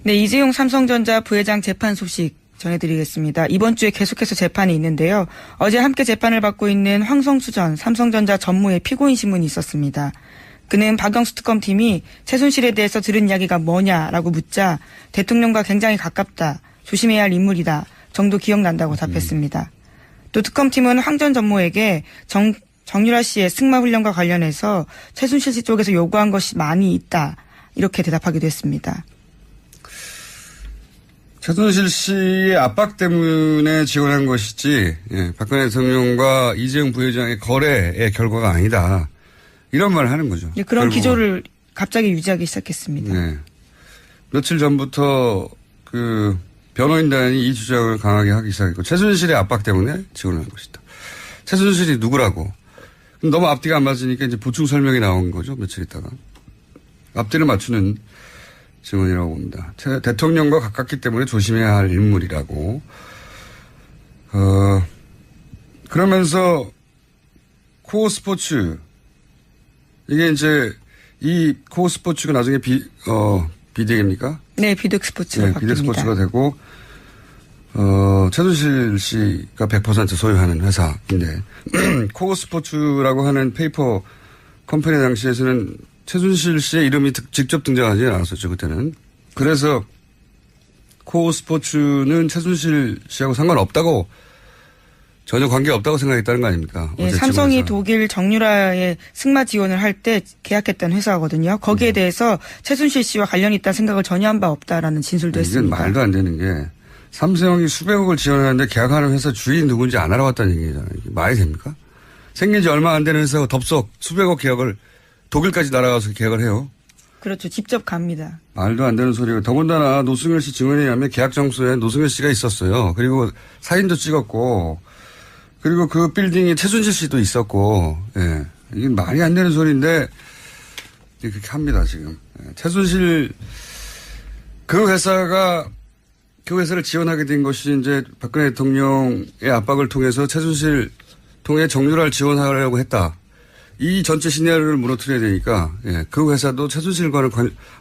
네, 이재용 삼성전자 부회장 재판 소식 전해드리겠습니다. 이번 주에 계속해서 재판이 있는데요. 어제 함께 재판을 받고 있는 황성수 전 삼성전자 전무의 피고인 신문이 있었습니다. 그는 박영수 특검팀이 최순실에 대해서 들은 이야기가 뭐냐라고 묻자 대통령과 굉장히 가깝다, 조심해야 할 인물이다 정도 기억난다고 답했습니다. 또 특검팀은 황 전 전무에게 정유라 씨의 승마 훈련과 관련해서 최순실 씨 쪽에서 요구한 것이 많이 있다 이렇게 대답하기도 했습니다. 최순실 씨의 압박 때문에 지원한 것이지, 예, 박근혜 대통령과 이재용 부회장의 거래의 결과가 아니다. 이런 말을 하는 거죠. 예, 그런 기조를 갑자기 유지하기 시작했습니다. 네. 며칠 전부터 그 변호인단이 이 주장을 강하게 하기 시작했고, 최순실의 압박 때문에 지원을 한 것이다. 최순실이 누구라고. 너무 앞뒤가 안 맞으니까 이제 보충 설명이 나온 거죠. 며칠 있다가. 앞뒤를 맞추는 증언이라고 봅니다. 대통령과 가깝기 때문에 조심해야 할 인물이라고. 그러면서 코어 스포츠, 이게 이제 이 코어 스포츠가 나중에 비덱입니까? 네, 비덱 스포츠가 바뀝니다. 비덱 스포츠가 되고, 최순실 씨가 100% 소유하는 회사인데, 코어 스포츠라고 하는 페이퍼 컴퍼니 당시에서는 최순실 씨의 이름이 직접 등장하지 않았었죠, 그때는. 그래서 코어 스포츠는 최순실 씨하고 상관없다고, 전혀 관계가 없다고 생각했다는 거 아닙니까? 예, 삼성이 독일 정유라의 승마 지원을 할 때 계약했던 회사거든요. 거기에 대해서 최순실 씨와 관련이 있다는 생각을 전혀 한 바 없다라는 진술도 했습니다. 이건 말도 안 되는 게, 삼성이 수백억을 지원하는데 계약하는 회사 주인이 누군지 안 알아봤다는 얘기잖아요. 이게 말이 됩니까? 생긴 지 얼마 안 되는 회사가 덥석 수백억 계약을 독일까지 날아가서 계약을 해요. 그렇죠. 직접 갑니다. 말도 안 되는 소리고, 더군다나 노승열 씨 증언에 의하면 계약 장소에 노승열 씨가 있었어요. 그리고 사진도 찍었고, 그리고 그 빌딩에 최순실 씨도 있었고, 예. 이게 말이 안 되는 소리인데, 그렇게 합니다, 지금. 예. 최순실, 그 회사를 지원하게 된 것이 이제 박근혜 대통령의 압박을 통해서 최순실 통해 정유라를 지원하려고 했다. 이 전체 시나리오를 무너뜨려야 되니까, 예. 그 회사도 최순실과는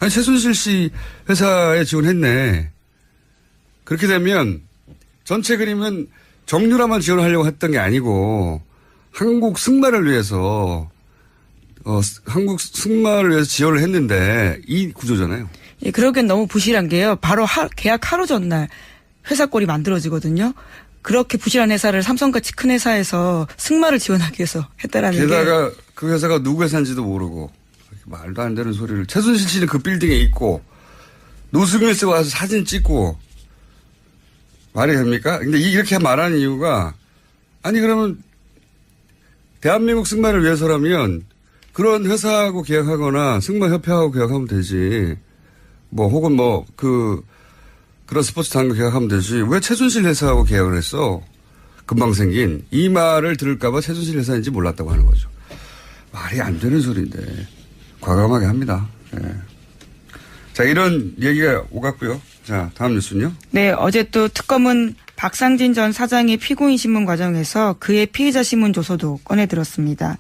최순실 씨 회사에 지원했네. 그렇게 되면 전체 그림은 정유라만 지원하려고 했던 게 아니고 한국 승마를 위해서 지원을 했는데 이 구조잖아요. 예, 그러기엔 너무 부실한 게요. 바로 계약 하루 전날 회사 꼴이 만들어지거든요. 그렇게 부실한 회사를 삼성같이 큰 회사에서 승마를 지원하기 위해서 했다라는 게. 게다가 그 회사가 누구 회사인지도 모르고 말도 안 되는 소리를. 최순실 씨는 그 빌딩에 있고 노승일 씨가 와서 사진 찍고 말이 됩니까? 근데 이렇게 말하는 이유가, 아니 그러면 대한민국 승마를 위해서라면 그런 회사하고 계약하거나 승마협회하고 계약하면 되지. 혹은 그런 스포츠 단과 계약하면 되지. 왜 최순실 회사하고 계약을 했어? 금방 생긴. 이 말을 들을까봐 최순실 회사인지 몰랐다고 하는 거죠. 말이 안 되는 소리인데 과감하게 합니다. 네. 자, 이런 얘기가 오갔고요. 자, 다음 뉴스는요? 네, 어제 또 특검은 박상진 전 사장의 피고인 신문 과정에서 그의 피의자 신문 조서도 꺼내들었습니다.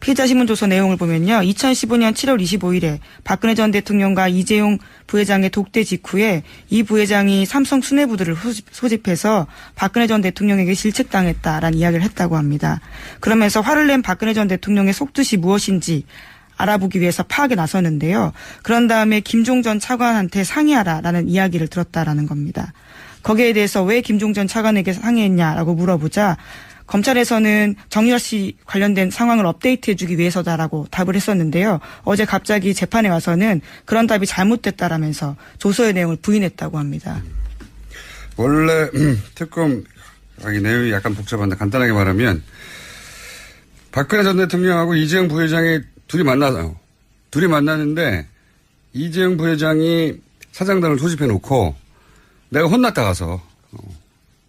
피의자 신문 조서 내용을 보면요. 2015년 7월 25일에 박근혜 전 대통령과 이재용 부회장의 독대 직후에 이 부회장이 삼성 수뇌부들을 소집해서 박근혜 전 대통령에게 실책당했다라는 이야기를 했다고 합니다. 그러면서 화를 낸 박근혜 전 대통령의 속뜻이 무엇인지 알아보기 위해서 파악에 나서는데요. 그런 다음에 김종 전 차관한테 상의하라라는 이야기를 들었다라는 겁니다. 거기에 대해서 왜 김종 전 차관에게 상의했냐라고 물어보자 검찰에서는 정유라 씨 관련된 상황을 업데이트해주기 위해서다라고 답을 했었는데요. 어제 갑자기 재판에 와서는 그런 답이 잘못됐다라면서 조서의 내용을 부인했다고 합니다. 원래 특검 내용이 약간 복잡한데 간단하게 말하면 박근혜 전 대통령하고 이재용 부회장이 둘이 만나요. 둘이 만나는데 이재용 부회장이 사장단을 소집해 놓고 내가 혼났다 가서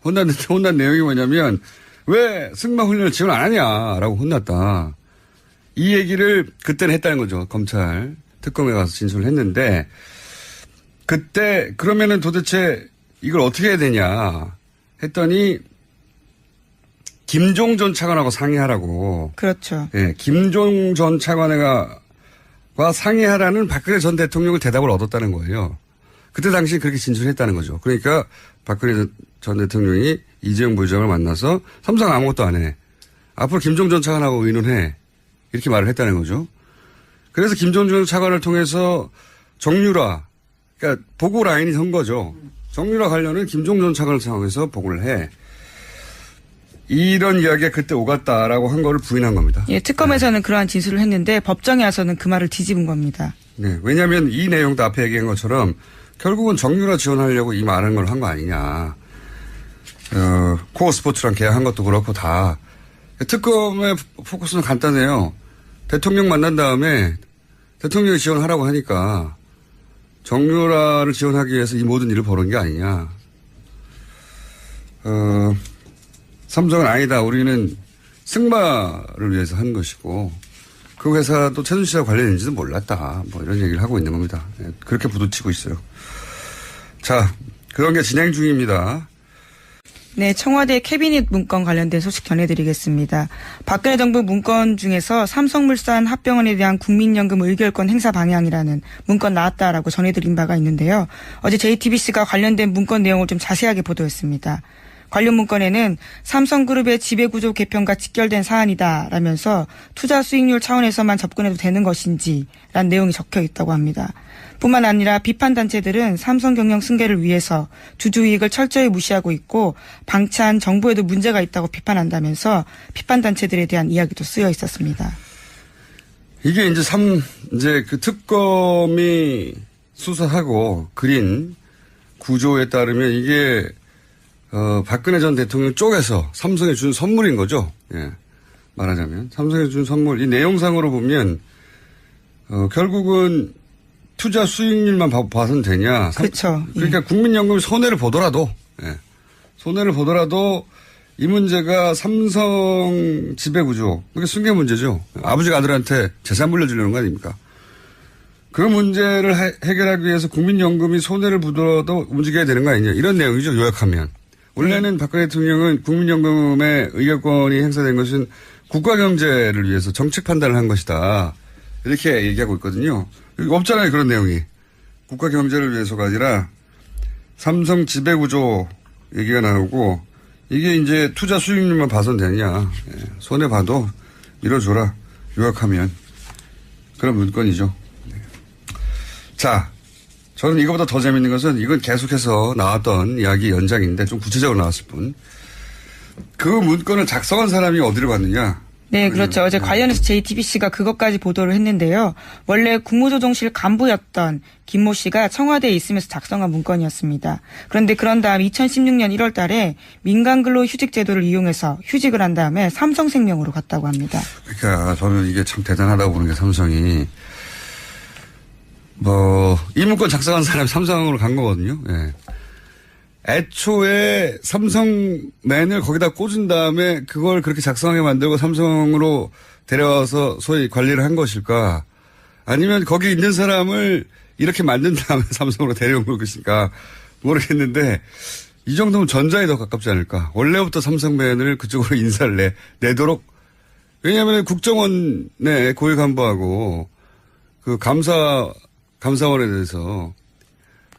혼난 내용이 뭐냐면 왜 승마 훈련을 지원 안 하냐라고 혼났다. 이 얘기를 그때는 했다는 거죠. 검찰 특검에 가서 진술을 했는데 그때 그러면은 도대체 이걸 어떻게 해야 되냐 했더니 김종 전 차관하고 상의하라고. 그렇죠. 예, 김종 전 차관과 상의하라는 박근혜 전 대통령의 대답을 얻었다는 거예요. 그때 당시 그렇게 진술했다는 거죠. 그러니까 박근혜 전 대통령이 이재용 부회장을 만나서 삼성 아무것도 안 해. 앞으로 김종전 차관하고 의논해. 이렇게 말을 했다는 거죠. 그래서 김종전 차관을 통해서 정유라, 그러니까 보고 라인이 선 거죠. 정유라 관련은 김종전 차관을 통해서 보고를 해. 이런 이야기가 그때 오갔다라고 한 거를 부인한 겁니다. 예, 특검에서는 그러한 진술을 했는데 법정에 와서는 그 말을 뒤집은 겁니다. 네, 왜냐하면 이 내용도 앞에 얘기한 것처럼 결국은 정유라 지원하려고 이 말한 걸 한 거 아니냐. 코어 스포츠랑 계약한 것도 그렇고 다. 특검의 포커스는 간단해요. 대통령 만난 다음에 대통령이 지원하라고 하니까 정유라를 지원하기 위해서 이 모든 일을 벌인 게 아니냐. 삼성은 아니다. 우리는 승마를 위해서 한 것이고 그 회사도 최순실과 관련인지도 몰랐다. 뭐 이런 얘기를 하고 있는 겁니다. 그렇게 부딪히고 있어요. 자, 그런 게 진행 중입니다. 네, 청와대 캐비닛 문건 관련된 소식 전해드리겠습니다. 박근혜 정부 문건 중에서 삼성물산 합병원에 대한 국민연금 의결권 행사 방향이라는 문건 나왔다라고 전해드린 바가 있는데요. 어제 JTBC가 관련된 문건 내용을 좀 자세하게 보도했습니다. 관련 문건에는 삼성그룹의 지배구조 개편과 직결된 사안이다라면서 투자 수익률 차원에서만 접근해도 되는 것인지 라는 내용이 적혀 있다고 합니다. 뿐만 아니라 비판 단체들은 삼성 경영 승계를 위해서 주주 이익을 철저히 무시하고 있고 방치한 정부에도 문제가 있다고 비판한다면서 비판 단체들에 대한 이야기도 쓰여 있었습니다. 이게 이제 그 특검이 수사하고 그린 구조에 따르면 이게 박근혜 전 대통령 쪽에서 삼성에 준 선물인 거죠. 예. 말하자면 삼성에 준 선물 이 내용상으로 보면 결국은 투자 수익률만 봐서는 되냐. 그렇죠. 그러니까 예. 국민연금이 손해를 보더라도 이 문제가 삼성 지배구조, 그게 승계 문제죠. 아버지가 아들한테 재산 물려주려는 거 아닙니까? 그 문제를 해결하기 위해서 국민연금이 손해를 보더라도 움직여야 되는 거 아니냐. 이런 내용이죠. 요약하면. 원래는 박근혜 대통령은 국민연금의 의결권이 행사된 것은 국가경제를 위해서 정책 판단을 한 것이다. 이렇게 얘기하고 있거든요. 없잖아요. 그런 내용이. 국가경제를 위해서가 아니라 삼성 지배구조 얘기가 나오고 이게 이제 투자 수익률만 봐서는 되냐. 손해봐도 밀어줘라. 요약하면. 그런 문건이죠. 자, 저는 이거보다 더 재밌는 것은 이건 계속해서 나왔던 이야기 연장인데 좀 구체적으로 나왔을 뿐. 그 문건을 작성한 사람이 어디로 갔느냐. 네, 그렇죠. 어제 관련해서 JTBC가 그것까지 보도를 했는데요. 원래 국무조정실 간부였던 김모 씨가 청와대에 있으면서 작성한 문건이었습니다. 그런데 그런 다음 2016년 1월 달에 민간근로휴직 제도를 이용해서 휴직을 한 다음에 삼성생명으로 갔다고 합니다. 그러니까 저는 이게 참 대단하다고 보는 게 삼성이 이 문건 작성한 사람이 삼성으로 간 거거든요. 예. 애초에 삼성맨을 거기다 꽂은 다음에 그걸 그렇게 작성하게 만들고 삼성으로 데려와서 소위 관리를 한 것일까? 아니면 거기 있는 사람을 이렇게 만든 다음에 삼성으로 데려온 것일까? 모르겠는데 이 정도면 전자에 더 가깝지 않을까? 원래부터 삼성맨을 그쪽으로 인사를 내도록 왜냐하면 국정원의 고위 간부하고 그 감사원에 대해서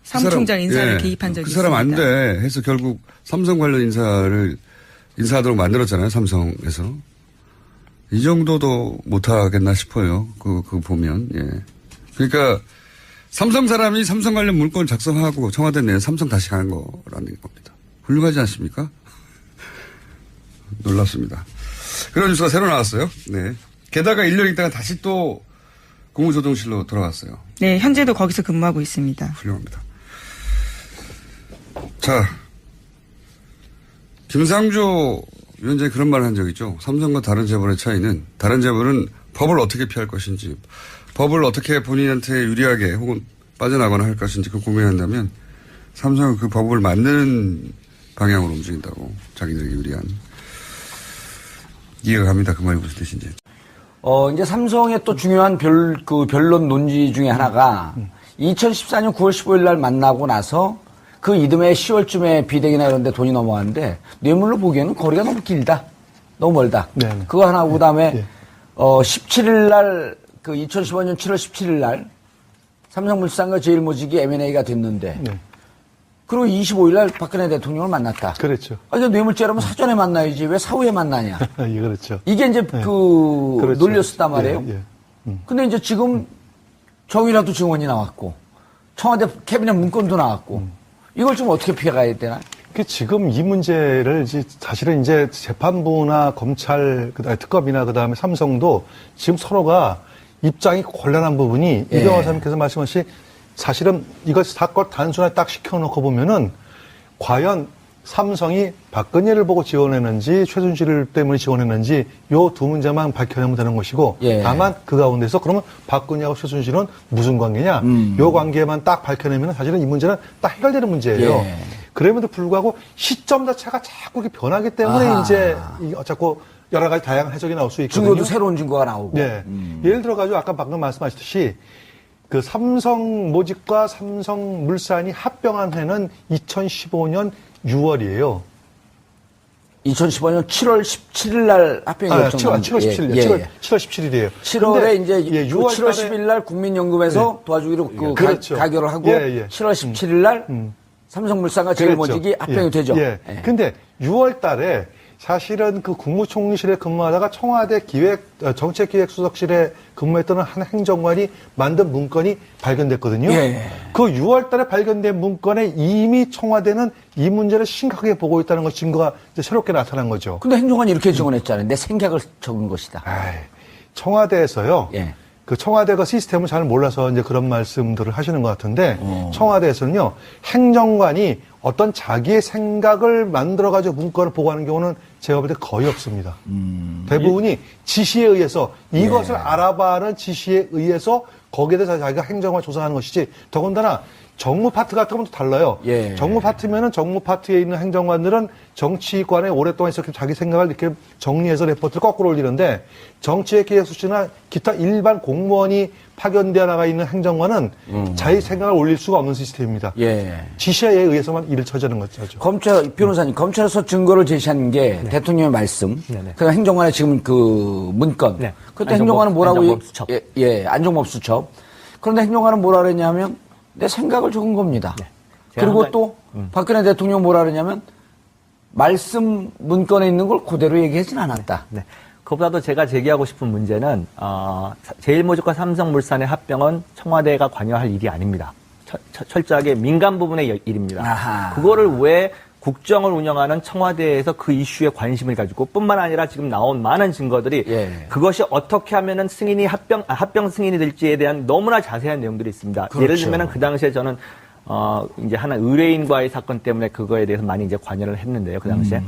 사무총장 인사를 개입한 적이 그 사람 있습니다. 안 돼 해서 결국 삼성 관련 인사하도록 만들었잖아요. 삼성에서. 이 정도도 못하겠나 싶어요. 그거 보면. 예. 그러니까 삼성 사람이 삼성 관련 문건 작성하고 청와대 내에 삼성 다시 간 거라는 겁니다. 훌륭하지 않습니까? 놀랍습니다. 그런 뉴스가 새로 나왔어요. 네. 게다가 1년 있다가 다시 또 국무조정실로 돌아갔어요. 네, 현재도 거기서 근무하고 있습니다. 훌륭합니다. 자, 김상조 위원장이 그런 말을 한 적이 있죠. 삼성과 다른 재벌의 차이는 다른 재벌은 법을 어떻게 피할 것인지 법을 어떻게 본인한테 유리하게 혹은 빠져나가거나 할 것인지 그걸 고민한다면 삼성은 그 법을 만드는 방향으로 움직인다고 자기들에게 유리한. 이해가 갑니다. 그 말이 무슨 뜻인지. 이제 삼성의 또 중요한 변론 논지 중에 하나가 2014년 9월 15일 날 만나고 나서 그 이듬해 10월쯤에 비대기나 이런 데 돈이 넘어가는데 뇌물로 보기에는 거리가 너무 길다. 너무 멀다. 네네. 그거 하나 하고 그다음에 17일 날 그 2015년 7월 17일 날 삼성물산과 제일모직이 M&A가 됐는데 네. 그리고 25일 날 박근혜 대통령을 만났다. 그렇죠. 아니, 뇌물죄라면 사전에 만나야지 왜 사후에 만나냐. 예, 그렇죠. 이게 이제 그렇죠. 논렸었단 말이에요. 예, 예. 근데 이제 지금 정의라도 증언이 나왔고 청와대 캐비넷 문건도 나왔고 이걸 좀 어떻게 피해가야 되나? 그 지금 이 문제를 사실은 이제 재판부나 검찰, 그다음에 특검이나 그다음에 삼성도 지금 서로가 입장이 곤란한 부분이 예. 이병헌 사님께서 말씀하신 사실은 이것 사건 단순하게 딱 시켜놓고 보면은 과연 삼성이 박근혜를 보고 지원했는지 최순실 때문에 지원했는지 요 두 문제만 밝혀내면 되는 것이고 예. 다만 그 가운데서 그러면 박근혜하고 최순실은 무슨 관계냐 요 관계만 딱 밝혀내면 사실은 이 문제는 딱 해결되는 문제예요. 예. 그럼에도 불구하고 시점 자체가 자꾸 이렇게 변하기 때문에 아하. 이제 자꾸 여러 가지 다양한 해석이 나올 수 있거든요. 증거도 새로운 증거가 나오고. 네. 예를 들어가지고 아까 방금 말씀하셨듯이 그 삼성모직과 삼성물산이 합병한 해는 2015년 6월이에요. 2015년 7월 17일 날 합병이 결정난 7월 17일. 예, 7월 17일이에요. 7월에 이제 예, 6월 6월 7월 10일 날 국민연금에서 도와주기로 그렇죠. 가결을 하고 예, 예. 7월 17일 날 삼성물산과 제일모직이 합병이 예. 되죠. 예. 근데 6월 달에 사실은 그 국무총리실에 근무하다가 청와대 정책기획수석실에 근무했던 한 행정관이 만든 문건이 발견됐거든요. 예. 그 6월 달에 발견된 문건에 이미 청와대는 이 문제를 심각하게 보고 있다는 것 증거가 이제 새롭게 나타난 거죠. 근데 행정관이 이렇게 증언했잖아요. 내 생각을 적은 것이다. 청와대에서요. 예. 그 청와대가 시스템을 잘 몰라서 이제 그런 말씀들을 하시는 것 같은데 청와대에서는요 행정관이 어떤 자기의 생각을 만들어가지고 문건을 보고하는 경우는 제가 볼 때 거의 없습니다. 대부분이 지시에 의해서 이것을 알아봐는 지시에 의해서 거기에 대해서 자기가 행정관 조사하는 것이지 더군다나 정무 파트 같은 건 또 달라요. 예. 정무 파트면은 정무 파트에 있는 행정관들은 정치관에 오랫동안 있었기 자기 생각을 이렇게 정리해서 레포트를 거꾸로 올리는데 정치기획수실이나 기타 일반 공무원이 파견되어 나가 있는 행정관은 자기 생각을 올릴 수가 없는 시스템입니다. 예. 지시에 의해서만 일을 처지는 거죠. 변호사님, 검찰에서 증거를 제시한 게 대통령의 말씀, 그 행정관의 지금 그 문건. 네. 그때 행정관은 뭐라고 안정범 수첩. 안정범 수첩. 그런데 행정관은 뭐라 그랬냐면 내 생각을 적은 겁니다. 제가 그리고 한 또 박근혜 대통령 뭐라 그러냐면 말씀 문건에 있는 걸 그대로 얘기하진 않았다. 네. 그보다도 제가 제기하고 싶은 문제는 제일모직과 삼성물산의 합병은 청와대가 관여할 일이 아닙니다. 철저하게 민간 부분의 일입니다. 아하. 그거를 왜 국정을 운영하는 청와대에서 그 이슈에 관심을 가지고 뿐만 아니라 지금 나온 많은 증거들이 예. 그것이 어떻게 하면은 승인이 합병 승인이 될지에 대한 너무나 자세한 내용들이 있습니다. 그렇죠. 예를 들면은 그 당시에 저는 이제 하나 의뢰인과의 사건 때문에 그거에 대해서 많이 이제 관여를 했는데요. 그 당시에.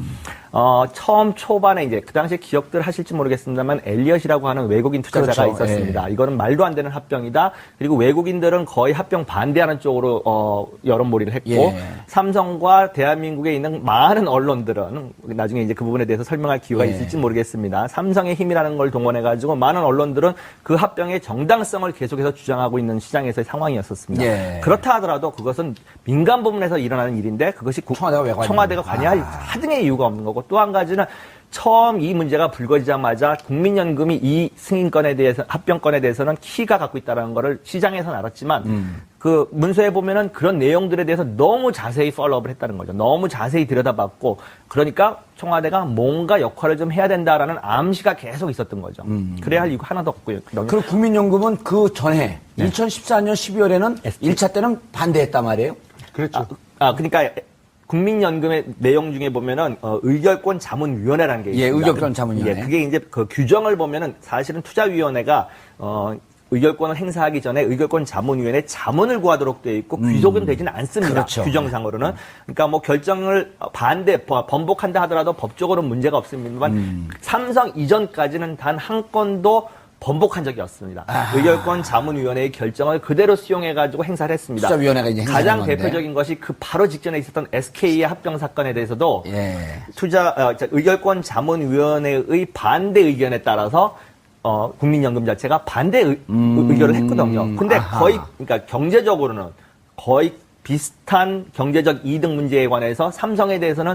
처음 초반에 이제 그 당시에 기억들 하실지 모르겠습니다만 엘리엇이라고 하는 외국인 투자자가 그렇죠. 있었습니다. 이거는 말도 안 되는 합병이다. 그리고 외국인들은 거의 합병 반대하는 쪽으로 여론몰이를 했고 예. 삼성과 대한민국에 있는 많은 언론들은 나중에 이제 그 부분에 대해서 설명할 기회가 예. 있을지 모르겠습니다. 삼성의 힘이라는 걸 동원해 가지고 많은 언론들은 그 합병의 정당성을 계속해서 주장하고 있는 시장에서의 상황이었었습니다. 예. 그렇다 하더라도 그것은 민간 부분에서 일어나는 일인데 그것이 청와대가 왜 관여하냐. 청와대가 관여할 하등의 이유가 없는 거고 또 한 가지는 처음 이 문제가 불거지자마자 국민연금이 이 승인건에 대해서 합병건에 대해서는 키가 갖고 있다는 거를 시장에서는 알았지만 그 문서에 보면은 그런 내용들에 대해서 너무 자세히 팔로우업을 했다는 거죠. 너무 자세히 들여다봤고 그러니까 청와대가 뭔가 역할을 좀 해야 된다라는 암시가 계속 있었던 거죠. 그래야 할 이유가 하나도 없고요. 그리고 국민연금은 그 전에 2014년 12월에는 1차 때는 반대했단 말이에요. 그렇죠. 그러니까 국민연금의 내용 중에 보면은 의결권 자문위원회라는 게 있습니다. 예, 의결권 자문위원회. 예, 그게 이제 그 규정을 보면은 사실은 투자위원회가 의결권을 행사하기 전에 의결권 자문위원회 자문을 구하도록 되어 있고 귀속은 되지는 않습니다. 그렇죠. 규정상으로는. 그러니까 뭐 결정을 번복한다 하더라도 법적으로 문제가 없습니다만 삼성 이전까지는 단 한 건도 번복한 적이 없습니다. 의결권 자문위원회의 결정을 그대로 수용해가지고 행사를 했습니다. 투자위원회가 이제 행사한 가장 건데. 대표적인 것이 그 바로 직전에 있었던 SK의 합병 사건에 대해서도 예. 의결권 자문위원회의 반대 의견에 따라서 국민연금 자체가 반대 의결을 했거든요. 근데 거의 그러니까 경제적으로는 거의 비슷한 경제적 이득 문제에 관해서 삼성에 대해서는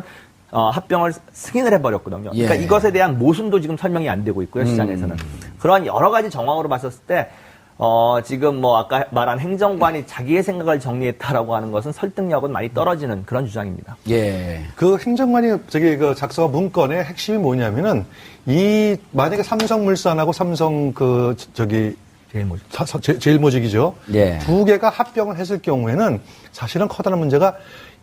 합병을 승인을 해버렸거든요. 그러니까 예. 이것에 대한 모순도 지금 설명이 안 되고 있고요, 시장에서는. 그런 여러 가지 정황으로 봤었을 때, 지금 뭐 아까 말한 행정관이 자기의 생각을 정리했다라고 하는 것은 설득력은 많이 떨어지는 그런 주장입니다. 예. 그 행정관이 그 작성한 문건의 핵심이 뭐냐면은 만약에 삼성물산하고 삼성 제일모직이죠. 예. 두 개가 합병을 했을 경우에는 사실은 커다란 문제가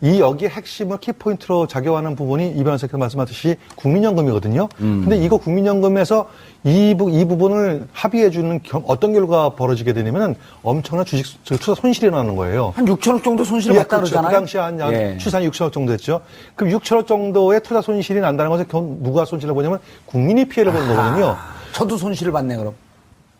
여기에 핵심을 키포인트로 작용하는 부분이 이 변호사께서 말씀하셨듯이 국민연금이거든요. 근데 이거 국민연금에서 이 부분을 합의해주는 어떤 결과가 벌어지게 되냐면은 엄청난 투자 손실이 나는 거예요. 한 6천억 정도 손실을 봤다 그렇죠. 그러잖아요. 그 당시에 한 추산이 6천억 정도 됐죠. 그럼 6천억 정도의 투자 손실이 난다는 것은 누가 손실을 보냐면 국민이 피해를 보는 거거든요. 저도 손실을 봤네, 그럼.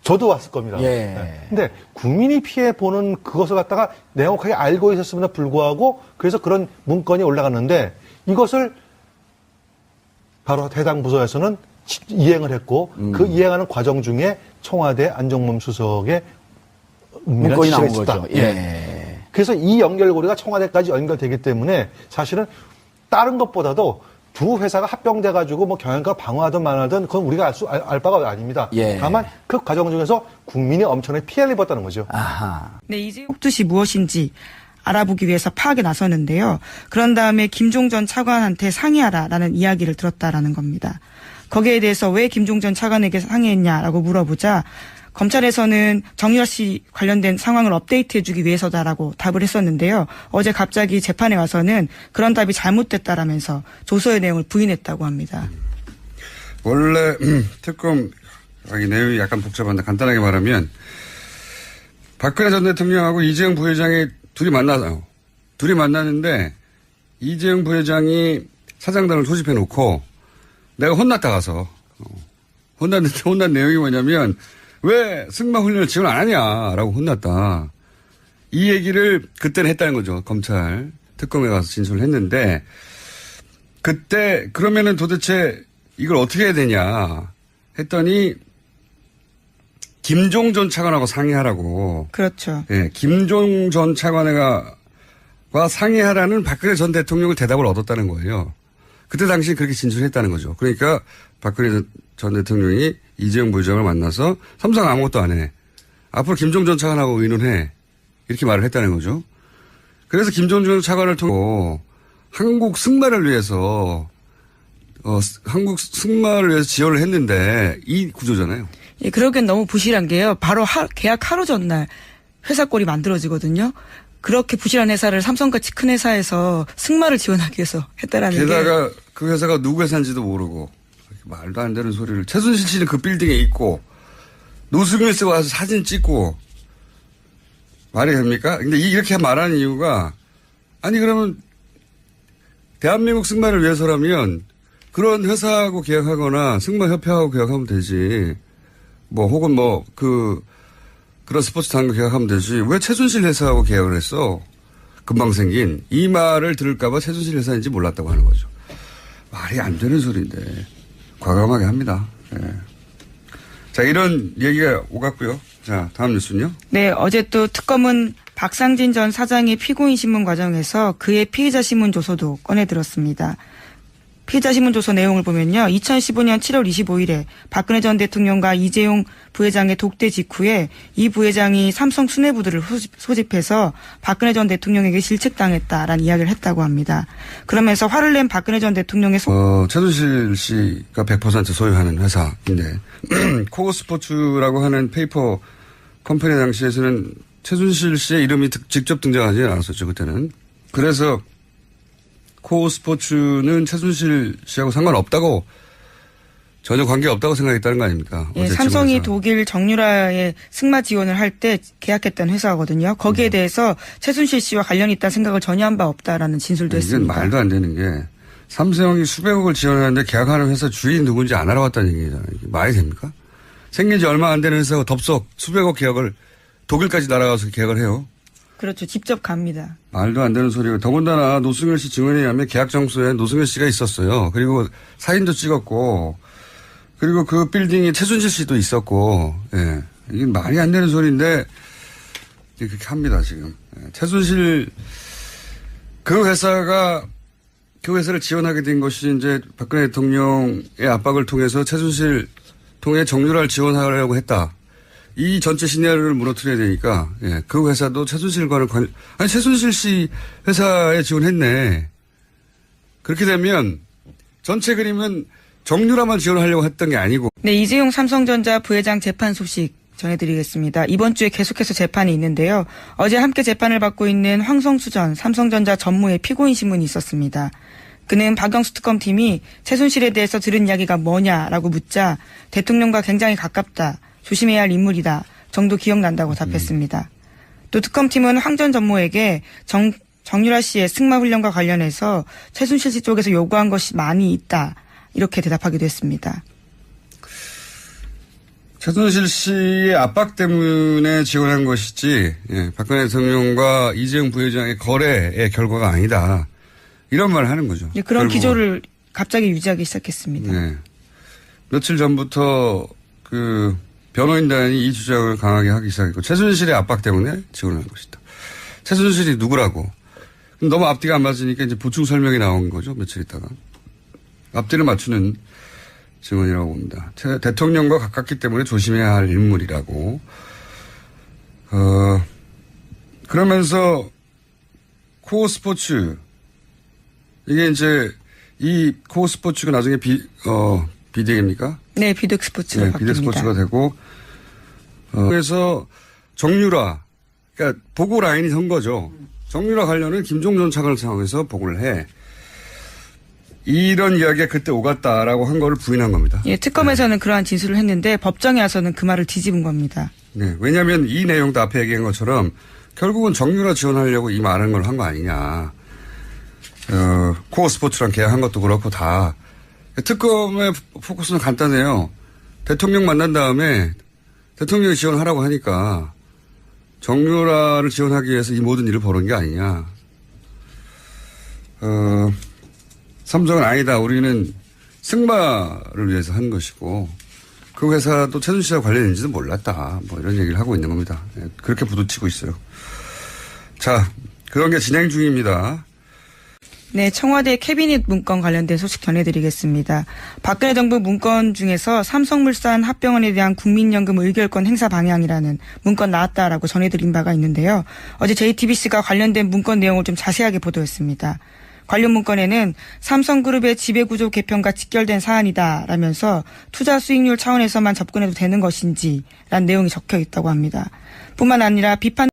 저도 왔을 겁니다. 예. 네. 근데 국민이 피해 보는 그것을 갖다가 명확하게 알고 있었음에도 불구하고 그래서 그런 문건이 올라갔는데 이것을 바로 해당 부서에서는 이행을 했고 그 이행하는 과정 중에 청와대 안종범 수석의 문건이 나온 있었다. 거죠. 예. 그래서 이 연결고리가 청와대까지 연결되기 때문에 사실은 다른 것보다도 두 회사가 합병돼가지고 뭐 경영과 방어하든 만하든 그건 우리가 알 바가 아닙니다. 예. 다만 그 과정 중에서 국민이 엄청나게 피해를 입었다는 거죠. 아하. 네, 이재용 폭투시 무엇인지 알아보기 위해서 파악에 나서는데요. 그런 다음에 김종 전 차관한테 상의하라라는 이야기를 들었다라는 겁니다. 거기에 대해서 왜 김종 전 차관에게 상의했냐라고 물어보자 검찰에서는 정유라 씨 관련된 상황을 업데이트해주기 위해서다라고 답을 했었는데요. 어제 갑자기 재판에 와서는 그런 답이 잘못됐다라면서 조서의 내용을 부인했다고 합니다. 원래 특검 이 내용이 약간 복잡한데 간단하게 말하면 박근혜 전 대통령하고 이재용 부회장이 둘이 만나요. 둘이 만나는데 이재용 부회장이 사장단을 소집해 놓고 내가 혼났다 가서 혼났는데 혼난 내용이 뭐냐면 왜 승마훈련을 지원 안 하냐라고 혼났다. 이 얘기를 그때는 했다는 거죠. 검찰 특검에 가서 진술을 했는데 그때 그러면은 도대체 이걸 어떻게 해야 되냐 했더니 김종 전 차관하고 상의하라고. 그렇죠. 예, 김종 전 차관과 상의하라는 박근혜 전 대통령을 대답을 얻었다는 거예요. 그때 당시 그렇게 진술했다는 거죠. 그러니까 박근혜 전 대통령이 이재용 부회장을 만나서 삼성 아무것도 안 해. 앞으로 김종 전 차관하고 의논해. 이렇게 말을 했다는 거죠. 그래서 김종 전 차관을 통해 한국 승마를 위해서 지원을 했는데 이 구조잖아요. 예, 그러기엔 너무 부실한 게요. 바로 계약 하루 전날 회사 꼴이 만들어지거든요. 그렇게 부실한 회사를 삼성같이 큰 회사에서 승마를 지원하기 위해서 했다라는 게. 게다가 그 회사가 누구 회사인지도 모르고 말도 안 되는 소리를. 최순실 씨는 그 빌딩에 있고 노승일 씨가 와서 사진 찍고 말이 됩니까? 근데 이렇게 말하는 이유가 아니 그러면 대한민국 승마를 위해서라면 그런 회사하고 계약하거나 승마협회하고 계약하면 되지. 뭐 혹은 그런 스포츠 단과 계약하면 되지. 왜 최순실 회사하고 계약을 했어? 금방 생긴. 이 말을 들을까봐 최순실 회사인지 몰랐다고 하는 거죠. 말이 안 되는 소리인데 과감하게 합니다. 네. 자, 이런 얘기가 오갔고요. 자, 다음 뉴스는요. 네, 어제 또 특검은 박상진 전 사장의 피고인 신문 과정에서 그의 피의자 신문 조서도 꺼내들었습니다. 피의자 신문조서 내용을 보면요. 2015년 7월 25일에 박근혜 전 대통령과 이재용 부회장의 독대 직후에 이 부회장이 삼성 수뇌부들을 소집해서 박근혜 전 대통령에게 실책당했다라는 이야기를 했다고 합니다. 그러면서 화를 낸 박근혜 전 대통령의 최순실 씨가 100% 소유하는 회사인데 코어스포츠라고 하는 페이퍼 컴퍼니 당시에서는 최순실 씨의 이름이 직접 등장하지 않았었죠. 그때는. 그래서 코어스포츠는 최순실 씨하고 상관없다고 전혀 관계가 없다고 생각했다는 거 아닙니까? 예, 삼성이 독일 정유라의 승마 지원을 할 때 계약했던 회사거든요. 거기에 대해서 최순실 씨와 관련이 있다는 생각을 전혀 한 바 없다라는 진술도 이건 했습니다. 말도 안 되는 게 삼성이 수백억을 지원하는데 계약하는 회사 주인 누군지 안 알아봤다는 얘기잖아요. 이게 말이 됩니까? 생긴 지 얼마 안 되는 회사가 덥석 수백억 계약을 독일까지 날아가서 계약을 해요. 그렇죠. 직접 갑니다. 말도 안 되는 소리고 더군다나 노승열 씨 증언에 의하면 계약 장소에 노승열 씨가 있었어요. 그리고 사진도 찍었고 그리고 그 빌딩에 최순실 씨도 있었고 예. 이게 말이 안 되는 소리인데 그렇게 합니다 지금. 예. 최순실 그 회사를 지원하게 된 것이 이제 박근혜 대통령의 압박을 통해서 최순실 통해 정유라를 지원하려고 했다. 이 전체 시나리오를 무너뜨려야 되니까, 예, 그 회사도 최순실과는 최순실 씨 회사에 지원했네. 그렇게 되면 전체 그림은 정유라만 지원하려고 했던 게 아니고. 네, 이재용 삼성전자 부회장 재판 소식 전해드리겠습니다. 이번 주에 계속해서 재판이 있는데요. 어제 함께 재판을 받고 있는 황성수 전 삼성전자 전무의 피고인 신문이 있었습니다. 그는 박영수 특검팀이 최순실에 대해서 들은 이야기가 뭐냐라고 묻자 대통령과 굉장히 가깝다. 조심해야 할 인물이다. 정도 기억난다고 답했습니다. 또 특검팀은 황 전 전무에게 정유라 씨의 승마 훈련과 관련해서 최순실 씨 쪽에서 요구한 것이 많이 있다. 이렇게 대답하기도 했습니다. 최순실 씨의 압박 때문에 지원한 것이지, 예, 박근혜 대통령과 이재용 부회장의 거래의 결과가 아니다. 이런 말을 하는 거죠. 예, 그런 결국은. 기조를 갑자기 유지하기 시작했습니다. 네. 며칠 전부터 그 변호인단이 이 주장을 강하게 하기 시작했고, 최순실의 압박 때문에 지원한 것이다. 최순실이 누구라고. 너무 앞뒤가 안 맞으니까 이제 보충 설명이 나온 거죠. 며칠 있다가. 앞뒤를 맞추는 증언이라고 봅니다. 대통령과 가깝기 때문에 조심해야 할 인물이라고. 그러면서 코어 스포츠, 이게 이제 이 코어 스포츠가 나중에 비덱입니까? 네, 비덱 스포츠가 바뀝니다. 비덱 스포츠가 되고, 그래서 정유라, 그러니까 보고 라인이 선 거죠. 정유라 관련은 김종전 차관을 상황에서 보고를 해. 이런 이야기가 그때 오갔다라고 한 거를 부인한 겁니다. 예, 특검에서는 그러한 진술을 했는데 법정에 와서는 그 말을 뒤집은 겁니다. 네, 왜냐하면 이 내용도 앞에 얘기한 것처럼 결국은 정유라 지원하려고 이 말하는 걸 한 거 아니냐. 코어 스포츠랑 계약한 것도 그렇고 다. 특검의 포커스는 간단해요. 대통령 만난 다음에 대통령이 지원하라고 하니까 정유라를 지원하기 위해서 이 모든 일을 벌인 게 아니냐. 삼성은 아니다. 우리는 승마를 위해서 한 것이고 그 회사도 최순실과 관련인지도 몰랐다. 뭐 이런 얘기를 하고 있는 겁니다. 그렇게 부딪히고 있어요. 자, 그런 게 진행 중입니다. 네, 청와대 캐비닛 문건 관련된 소식 전해드리겠습니다. 박근혜 정부 문건 중에서 삼성물산 합병원에 대한 국민연금 의결권 행사 방향이라는 문건 나왔다라고 전해드린 바가 있는데요. 어제 JTBC가 관련된 문건 내용을 좀 자세하게 보도했습니다. 관련 문건에는 삼성그룹의 지배구조 개편과 직결된 사안이다라면서 투자 수익률 차원에서만 접근해도 되는 것인지 라는 내용이 적혀 있다고 합니다. 뿐만 아니라 비판